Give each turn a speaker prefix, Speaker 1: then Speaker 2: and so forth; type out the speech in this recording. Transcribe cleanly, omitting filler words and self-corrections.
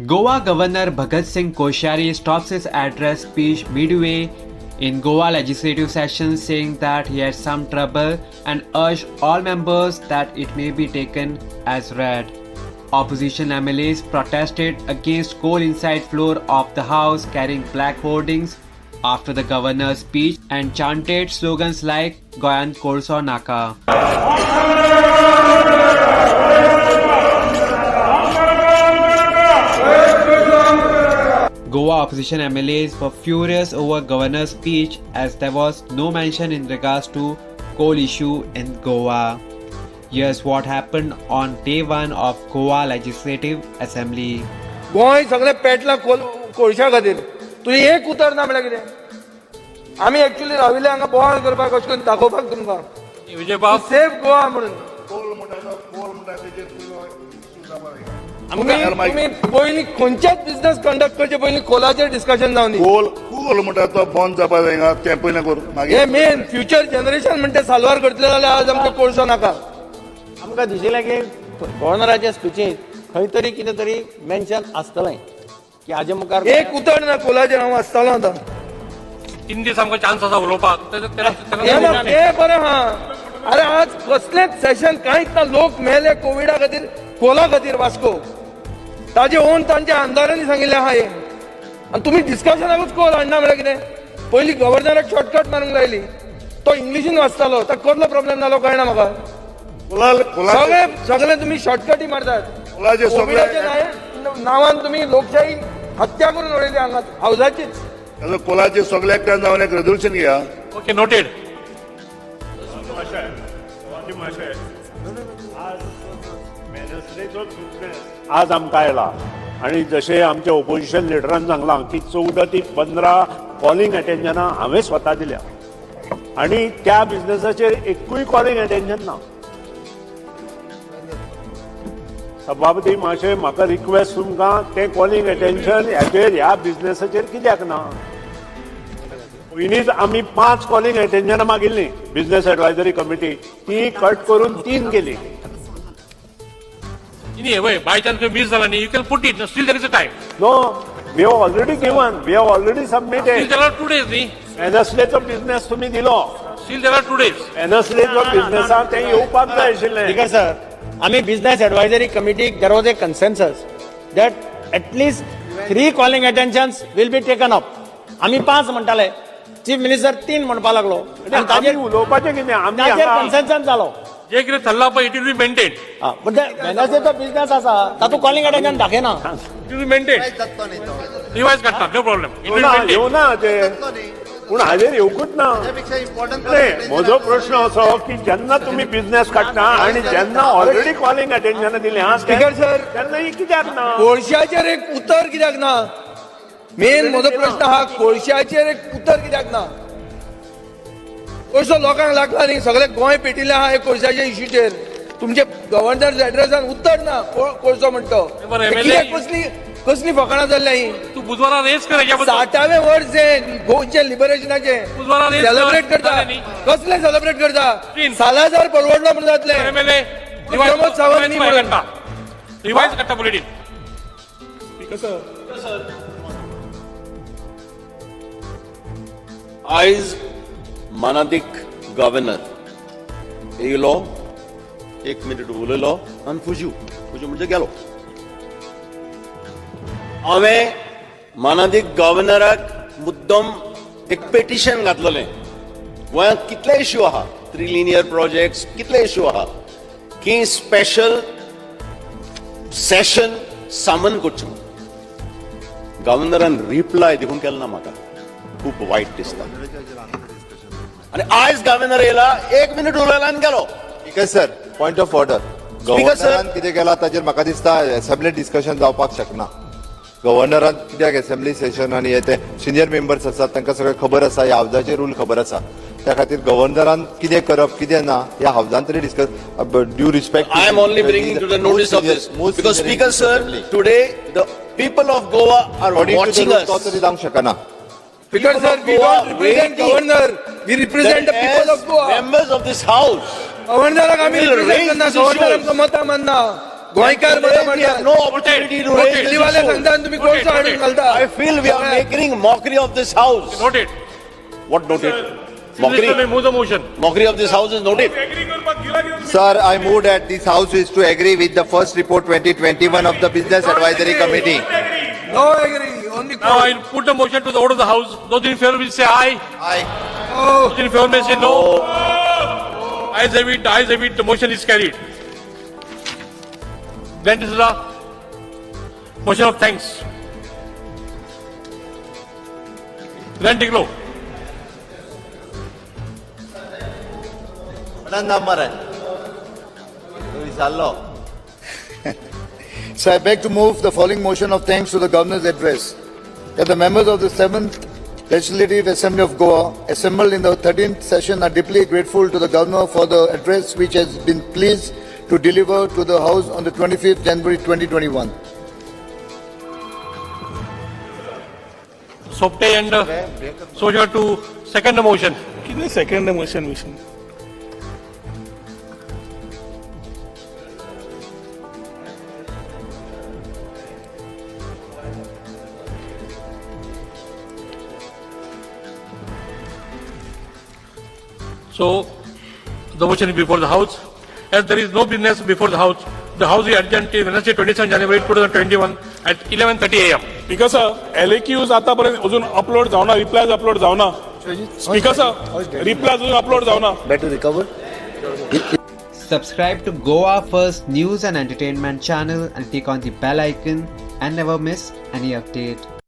Speaker 1: Goa Governor Bhagat Singh Koshari stops his address speech midway in Goa legislative session, saying that he had some trouble and urged all members that it may be taken as read. Opposition MLAs protested against coal inside floor of the house carrying black hoardings after the governor's speech and chanted slogans like Goyan Korso Naka. Goa opposition MLAs were furious over governor's speech as there was no mention in regards to coal issue in Goa. Here's what happened on day one of Goa Legislative Assembly.
Speaker 2: Goa सगळे पेटला कोळशा खातीर तुझे एक उतर ना म्हळ्यार कितें आमी एक्चुअली राविल्ले हांगा बोवाळ करपाक अशें करून दाखोवपाक तुमकां
Speaker 3: विजय बाब
Speaker 2: सेफ गोवा म्हणून तुम्ही पयलीं खंयच्याच बिझनेस कंडक्ट करचे पयलीं कोलाचेर डिस्कशन जावनी
Speaker 4: कोल म्हणटा तो बंद जावपा जाय तें पयलें कर
Speaker 2: हे
Speaker 4: मागीर
Speaker 2: मेन फ्युचर जनरेशन म्हणटा साल्वार करतले जाल्यार आज आमकां कोळसो नाका
Speaker 5: आमकां दिशिल्लें की गव्हर्नराच्या स्पिचींत खंय तरी कितें तरी मेन्शन आसतलें की हाजे मुखार
Speaker 2: एक उतर ना कोलाचेर हांव आसतालो आतां
Speaker 3: 3 दीस आमकां चान्स आसा उलोवपाक
Speaker 2: हे बरें हा अरे आज कसलेंच सेशन कांयच ना लोक मेले कोविडा खातीर कोला खातीर वास्को ताजे ओन तांच्या आमदारांनी सांगिल्लें आहा हे आनी तुमी डिस्कशनाकूच कोल हाडना म्हळ्यार कितें पयलीं गव्हर्नराक शॉर्टकट मारूंक लायली तो इंग्लिशीन वाचतालो ताका कसलो प्रॉब्लेम जालो कळना म्हाका सगळे तुम्ही शॉर्टकटी मारतात कोविडाच्या नांवान तुम्ही लोकशाही हत्या करून उडयली हांगा हावजाचीच
Speaker 4: कोलाचे सगळे एकट्यान जावन एक रेजोल्युशन घेया
Speaker 3: ओके नोटेड
Speaker 6: आज आमकां आयला आणि जशें आमच्या ओपोजिशन लिडरान सांगलां की 14 ते 15 कॉलिंग अटेन्शनां हांवें स्वता दिल्या आणि त्या बिझनेसाचेर एकूय कॉलिंग अटेन्शन ना. सभापती मातशें म्हाका रिक्वेस्ट तुमकां तें कॉलिंग अटेन्शन ह्याचेर ह्या बिझनेसाचेर कित्याक ना. पयलींच आमी 5 कॉलिंग अटेन्शनां मागिल्लीं बिझनेस एडवायझरी कमिटी ती कट करून 3 केली.
Speaker 3: बाय चान्स मिस जाला न्ही you can put it still there is a time
Speaker 6: no we have already given we have already submitted.
Speaker 3: Still there are 2 days न्ही
Speaker 6: एनएसलेचो बिझनेस तुमी दिलो.
Speaker 3: स्टील देर आर 2 days
Speaker 6: एनएसलेचो बिझनेसाक तें येवपाक जाय आशिल्लें.
Speaker 5: स्पीकर सर आम्ही बिझनेस एडवायझरी कमिटीक there was a consensus that at least 3 calling attentions will be taken up. आम्ही 5 म्हणटाले चीफ मिनिस्टर 3 म्हणपा लागलो आनी ताजेर
Speaker 6: उलोवपाचें कितें आमी
Speaker 5: कन्सेन्सन जालो.
Speaker 3: जे कितें चल्ला पळय इट विल बी मेंटेन
Speaker 5: पण वेनसडेचो बिझनेस आसा तातूंत कॉलिंग अटेन्शन दाखयना.
Speaker 3: It will be maintain revise काडटा no problem it will maintain
Speaker 6: येवना ते पूण हाजेर येवकूच ना. म्हजो प्रश्न असो की जेन्ना तुमी बिझनेस काडटा आनी जेन्ना ऑलरेडी कॉलिंग अटेन्शन दिल्या
Speaker 2: स्पीकर सर
Speaker 6: तेन्ना ही कित्याक ना.
Speaker 2: कोळशाचेर एक उतर कित्याक ना मेन म्हजो प्रश्न हा कोळशाचेर एक उतर कित्याक ना. कोळसो लोकांक लागला न्ही सगळे गोंय पेटिल्ले आहा एक कोळशाच्या इश्यूचेर तुमचे गव्हर्नर एड्रेसान उतर ना कोळसो म्हणतो कसली फकाणां जाल्ल्या ही.
Speaker 3: तू बुधवारा रेस कर हेच्या बद्दल
Speaker 2: 60वें वर्स गोंयचे लिबरेशनाचे
Speaker 3: बुधवारा रेस
Speaker 2: सेलिब्रेट करता कसले सेलिब्रेट करता सालाजार परवडलो म्हणून जातले
Speaker 3: एमएलए
Speaker 2: प्रमोद सावंत न्ही म्हणून
Speaker 3: रिवायज काडटा बुलेटिन.
Speaker 7: आयज मानादीक गव्हर्नर येयलो 1 मिनिट उलयलो आनी फुजू म्हणजे गेलो. हांवें मानादीक गव्हर्नराक मुद्दम एक पेटिशन घातलेलें. गोंयांत कितले इश्यू आहा 3 लिनियर प्रोजेक्ट्स कितले इश्यू आहा की स्पेशल सेशन सामन करचें. गव्हर्नरान रिप्लाय दिवून केलो ना म्हाका खूब वायट दिसता. आणि आज गव्हर्नर येयला 1 मिनिट उलयला आनी गेलो.
Speaker 8: Speaker sir point of order गव्हर्नरान कितें केला ताचेर म्हाका दिसता असेंब्ली डिस्कशन जावपाक शकना. गव्हर्नरान कित्याक असेंब्ली सेशन आनी हे सिनियर मेंबर्स आसात तांकां सगळें खबर आसा ह्या हावजाचे रूल खबर आसा त्या खातीर गव्हर्नरान कितें करप कितें ना ह्या हावजान तरी discuss due respect.
Speaker 7: I am only bringing to the notice of this because Speaker sir today the people of Goa are watching us.
Speaker 8: तो तरी जावंक शकना.
Speaker 2: Speaker sir, we don't represent governor. We represent the people of Goa.
Speaker 7: Members of this house
Speaker 2: गव्हर्नराक आमी
Speaker 7: will
Speaker 2: represent
Speaker 7: raise
Speaker 2: करना
Speaker 7: these
Speaker 2: governor
Speaker 7: issues.
Speaker 2: आमकां मतां मानना गोंयकार बरं म्हणतात.
Speaker 7: no opportunity to raise this
Speaker 2: दिल्लीवाले
Speaker 7: issue.
Speaker 2: सांगता आणि तुम्ही कोणचं हाडून घालता.
Speaker 7: I feel we are making mockery of this house.
Speaker 3: Noted.
Speaker 7: What noted?
Speaker 3: Mockery.
Speaker 7: Mockery.
Speaker 3: Move the motion.
Speaker 7: Mockery of this house is noted.
Speaker 8: Sir, I moved at this house is to agree with the first report 2021 of the Business Advisory Committee.
Speaker 2: No agree. Only
Speaker 3: Now I'll put the motion to the order of the house. Those in favor will say aye.
Speaker 8: Aye.
Speaker 3: Those in favor may say no. Ayes have it. Ayes have it. The motion is carried. Then this is the motion of thanks. Then Diglo.
Speaker 9: So I beg to move the following motion of thanks to the Governor's address. That the members of the 7th Legislative Assembly of Goa, assembled in the 13th session, are deeply grateful to the Governor for the address which has been pleased to deliver to the House on the 25th January 2021.
Speaker 3: Sopte and Soja to second the motion.
Speaker 2: second motion.
Speaker 3: So the motion is before the House. As there is no business before the House is adjourned till Wednesday 27 January 2021 at 11:30 a.m.
Speaker 10: Speaker sir LAQs आतापर्यंत अजून upload जावना replies upload जावना speaker sir reply अजून upload जावना
Speaker 9: Better recover.
Speaker 1: Subscribe to Goa First News and Entertainment channel and click on the bell icon and never miss any update.